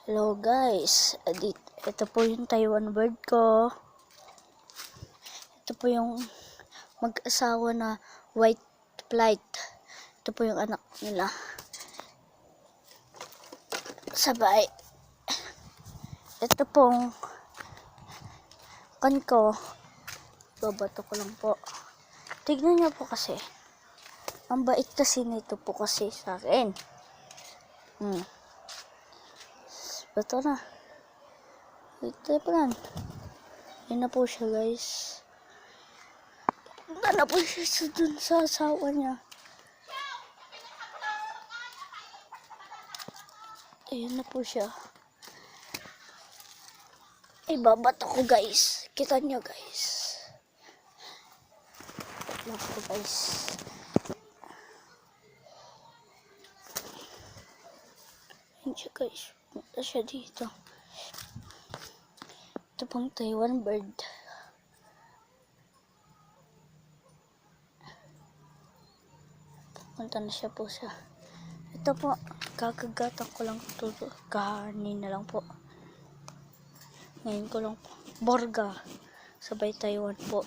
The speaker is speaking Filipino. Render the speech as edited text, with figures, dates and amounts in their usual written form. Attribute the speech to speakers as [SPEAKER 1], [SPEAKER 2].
[SPEAKER 1] Hello guys, ito po yung Taiwan bird ko. Ito po yung mag-asawa na white flight. Ito po yung anak nila. Sabay. Ito pong kan ko. Babato ko lang po. Tignan niyo po kasi. Ang bait kasi nito po kasi sa akin. Bato na. Ito po yan. Yan na po siya guys. Punta na po siya dun sa asawa niya. Ayan na po siya. Ibabato ko guys. Kita niyo guys. Lang po guys. Ayan siya guys. Punta siya dito. Ito pang Taiwan bird. Punta na siya po siya. Ito po, kakagatan ko lang ito. Kanina lang po. Ngayon ko lang po. Borga. Sabay Taiwan po.